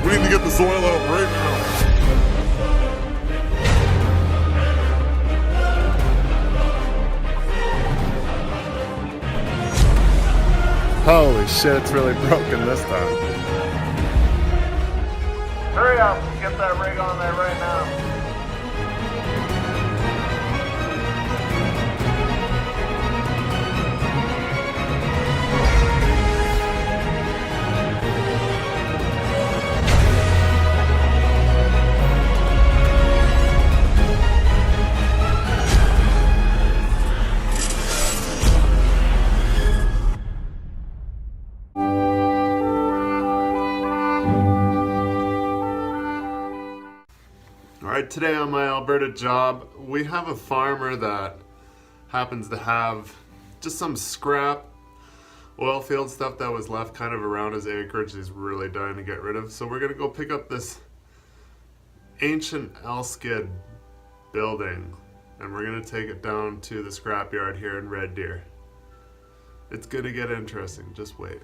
We need to get the soil out right now. Holy shit, it's really broken this time. Hurry up, get that rig on there right now. Alright, today on my Alberta job, we have a farmer that happens to have just some scrap oil field stuff that was left kind of around his acreage he's really dying to get rid of. So we're going to go pick up this ancient L-skid building and we're going to take it down to the scrapyard here in Red Deer. It's going to get interesting, just wait.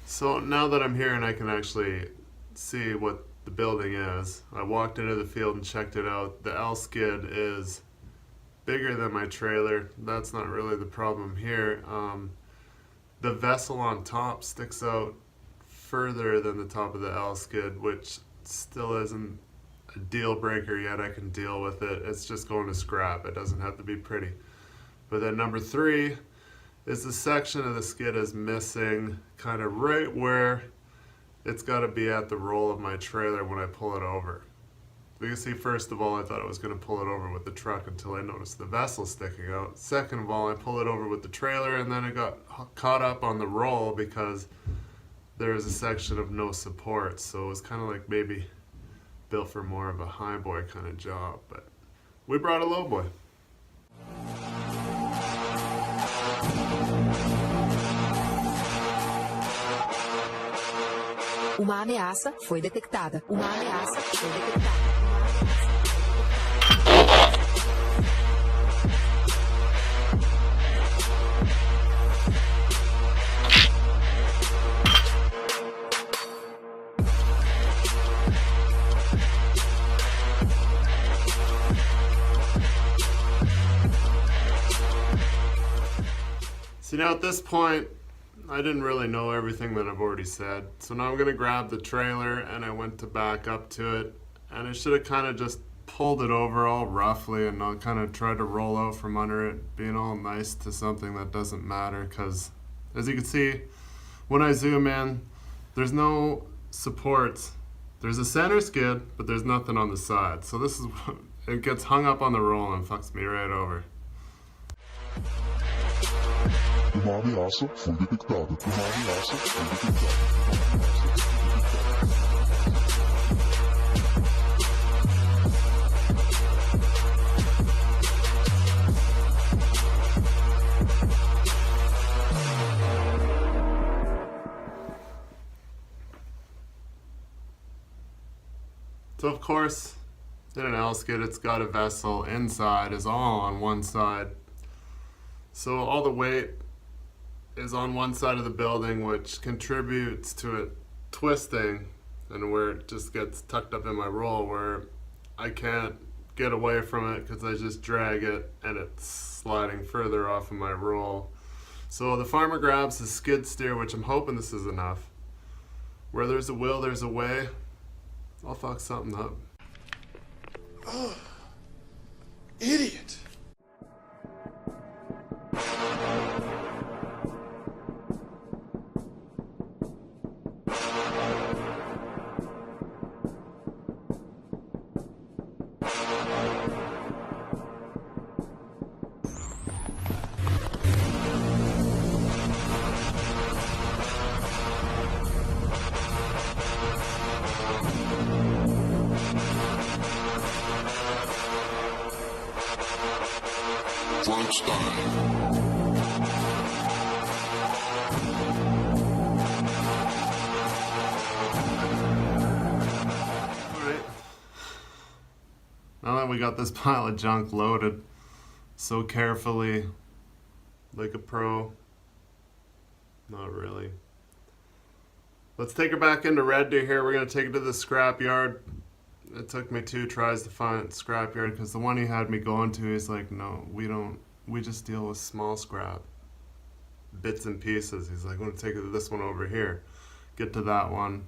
So now that I'm here and I can actually see what the building is, I walked into the field and checked it out. The L-skid is bigger than my trailer. That's not really the problem here. The vessel on top sticks out further than the top of the L-skid, which still isn't a deal breaker yet. I can deal with it. It's just going to scrap. It doesn't have to be pretty. But then number 3 is the section of the skid is missing kind of right where it's got to be at the roll of my trailer when I pull it over. You can see, first of all, I thought I was going to pull it over with the truck until I noticed the vessel sticking out. Second of all, I pull it over with the trailer and then it got caught up on the roll because there is a section of no support. So it was kind of like maybe built for more of a high boy kind of job. But we brought a low boy. Uma ameaça foi detectada. Uma ameaça foi detectada. See, now at this point, I didn't really know everything that I've already said. So now I'm gonna grab the trailer and I went to back up to it and I should have kind of just pulled it over all roughly and not kind of tried to roll out from under it, being all nice to something that doesn't matter, because as you can see, when I zoom in, there's no supports. There's a center skid, but there's nothing on the side. So this is, it gets hung up on the roll and fucks me right over. Uma ameaça foi detectada. Uma ameaça foi detectada. So of course, in an L-skid, it's got a vessel inside, is all on one side. So all the weight is on one side of the building, which contributes to it twisting and where it just gets tucked up in my roll where I can't get away from it because I just drag it and it's sliding further off of my roll. So the farmer grabs his skid steer, which I'm hoping this is enough. Where there's a will, there's a way. I'll fuck something up. Oh, idiot. Alright. Now that we got this pile of junk loaded so carefully, like a pro, not really. Let's take her back into Red Deer here. We're going to take it to the scrap yard. It took me 2 tries to find scrap yard because the one he had me going to, he's like, no, we just deal with small scrap. Bits and pieces. He's like, I'm going to take it to this one over here. Get to that one.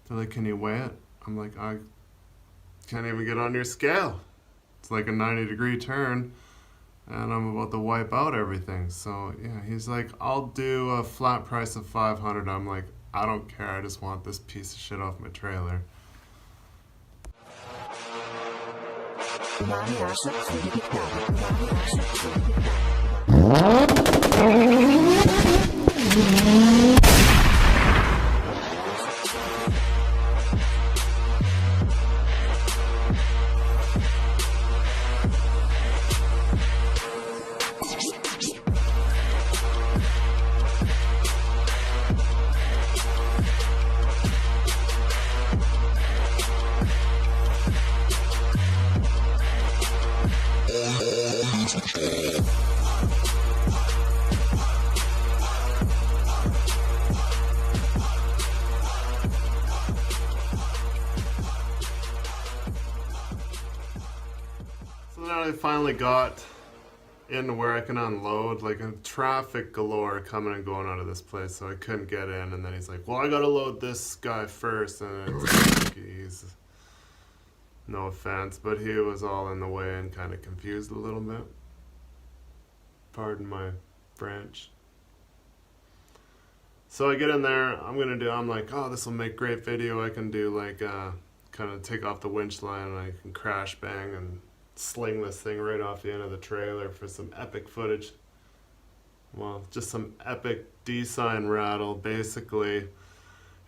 They're like, can you weigh it? I'm like, I can't even get on your scale. It's like a 90-degree turn and I'm about to wipe out everything. So yeah, he's like, I'll do a flat price of $500. I'm like, I don't care, I just want this piece of shit off my trailer. Uma ameaça foi detectada. Uma ameaça foi So now I finally got into where I can unload, like a traffic galore coming and going out of this place, so I couldn't get in. And then he's like, well, I gotta load this guy first, and it's like, he's, no offense, but he was all in the way and kind of confused a little bit. Pardon my French. So I get in there, I'm like, oh, this will make great video. I can do like, kind of take off the winch line and I can crash bang and sling this thing right off the end of the trailer for some epic footage. Well, just some epic D-sign rattle, basically.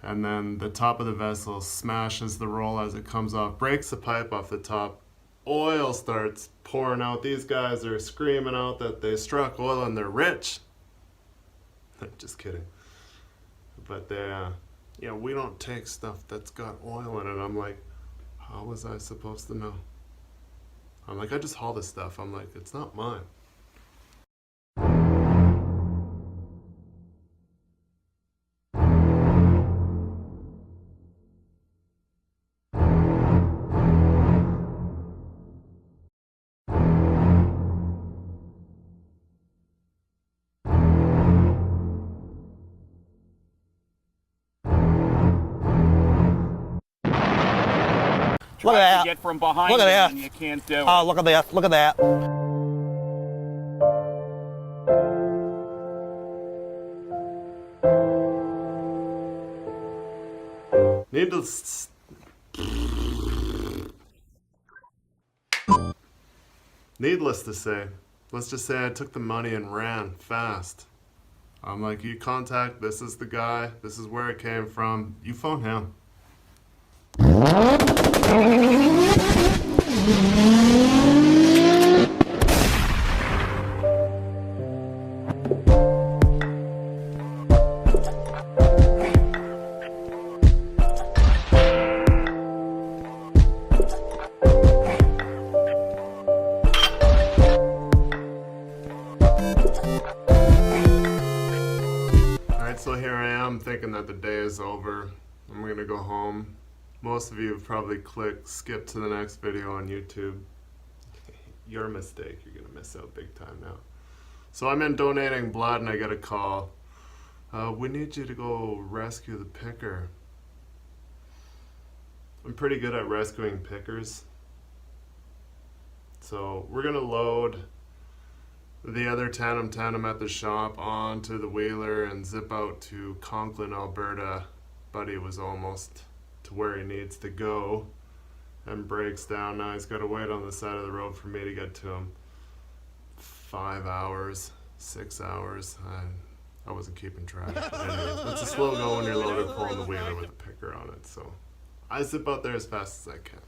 And then the top of the vessel smashes the roll as it comes off, breaks the pipe off the top. Oil starts pouring out. These guys are screaming out that they struck oil and they're rich. Just kidding. But they, yeah, we don't take stuff that's got oil in it. I'm like, how was I supposed to know? I'm like, I just haul this stuff. I'm like, it's not mine. Look at that. Get from behind Look at that. and you can't do it. Oh, look at that. Look at that. Needless to say, let's just say I took the money and ran fast. I'm like, you contact, this is the guy, this is where it came from, you phone him. Alright, so here I am thinking that the day is over. I'm gonna go home. Most of you have probably clicked skip to the next video on YouTube. Your mistake, you're gonna miss out big time now. So I'm in donating blood and I get a call. We need you to go rescue the picker. I'm pretty good at rescuing pickers. So we're gonna load the other tandem at the shop onto the wheeler and zip out to Conklin, Alberta. Buddy was almost to where he needs to go and breaks down. Now he's got to wait on the side of the road for me to get to him. 5 hours, 6 hours. I wasn't keeping track. But anyways, it's a slow go when you're loaded pulling the wheeler with a picker on it. So I zip out there as fast as I can.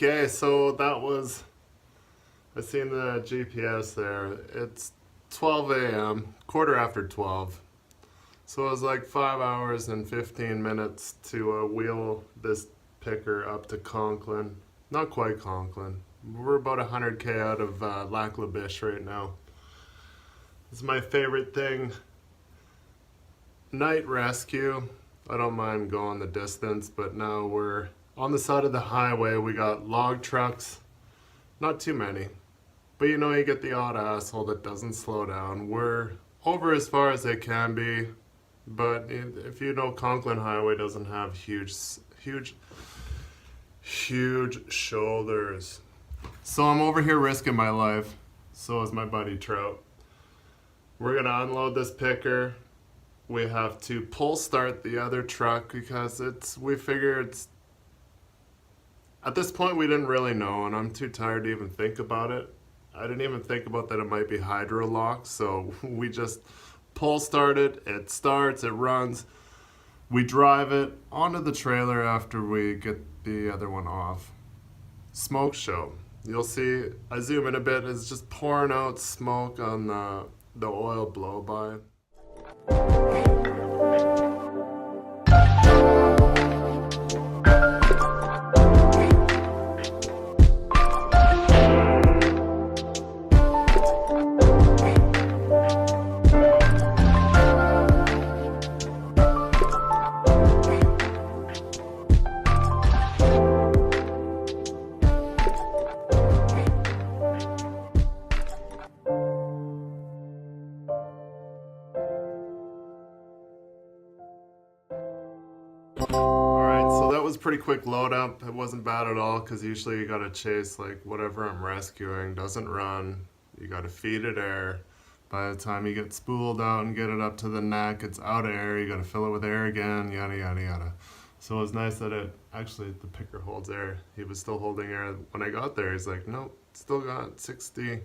Okay, so that was, I seen the GPS there. It's 12 a.m., quarter after 12. So it was like 5 hours and 15 minutes to wheel this picker up to Conklin. Not quite Conklin. We're about 100k out of Lac La Biche right now. It's my favorite thing. Night rescue. I don't mind going the distance, but now we're on the side of the highway. We got log trucks. Not too many. But you know, you get the odd asshole that doesn't slow down. We're over as far as they can be. But if you know, Conklin Highway doesn't have huge shoulders. So I'm over here risking my life. So is my buddy Trout. We're gonna unload this picker. We have to pull start the other truck because we figure it's, at this point we didn't really know, and I'm too tired to even think about it. I didn't even think about that it might be hydro locked, so we just pull start it, it starts, it runs. We drive it onto the trailer after we get the other one off. Smoke show. You'll see, I zoom in a bit, it's just pouring out smoke on the oil blow by. Alright, so that was pretty quick load up. It wasn't bad at all because usually you gotta chase like whatever I'm rescuing doesn't run. You gotta feed it air. By the time you get spooled out and get it up to the neck, it's out of air. You gotta fill it with air again, yada yada yada. So it was nice that the picker holds air. He was still holding air when I got there. He's like, nope, still got 60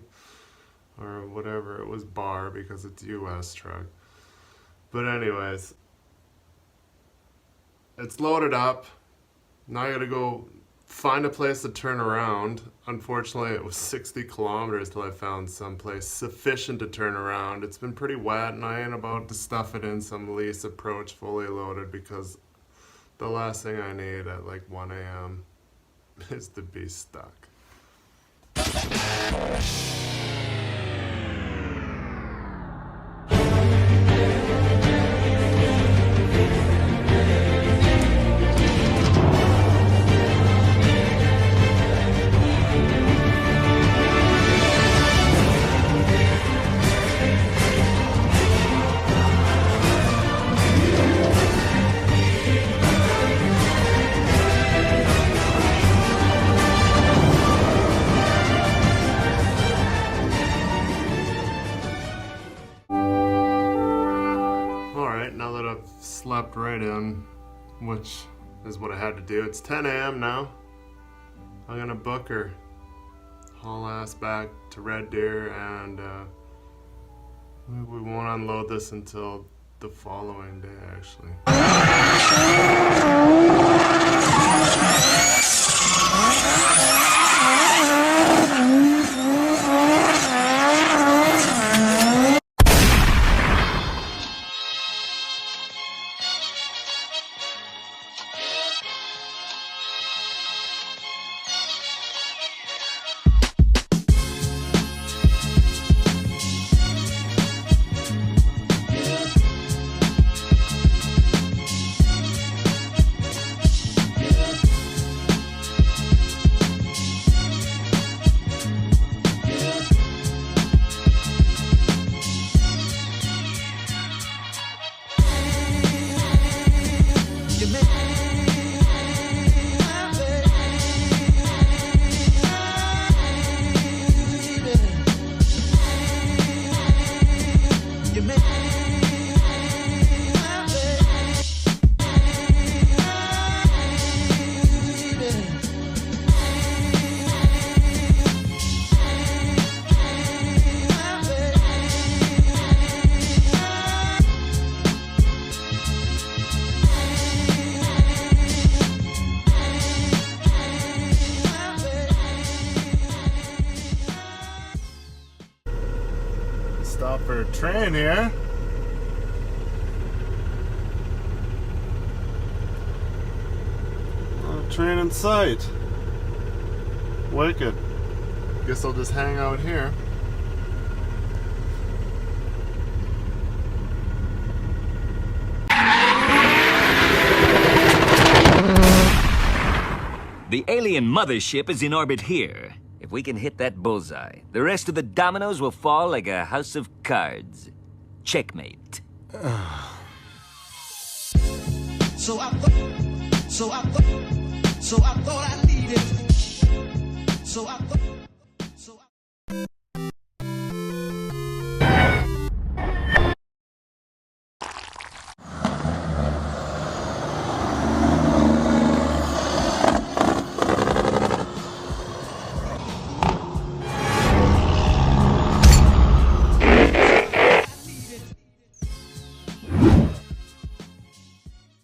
or whatever. It was bar because it's US truck. But anyways, it's loaded up. Now I gotta go find a place to turn around. Unfortunately, it was 60 kilometers till I found someplace sufficient to turn around. It's been pretty wet and I ain't about to stuff it in some lease approach fully loaded because the last thing I need at like 1 a.m. is to be stuck. Now that I've slept right in, which is what I had to do. It's 10 a.m. now. I'm gonna book her, haul ass back to Red Deer, and we won't unload this until the following day, actually. Stop for a train here. Oh, train in sight. Wicked. Guess I'll just hang out here. The alien mothership is in orbit here. If we can hit that bullseye, the rest of the dominoes will fall like a house of cards. Checkmate. So I thought I needed. So I thought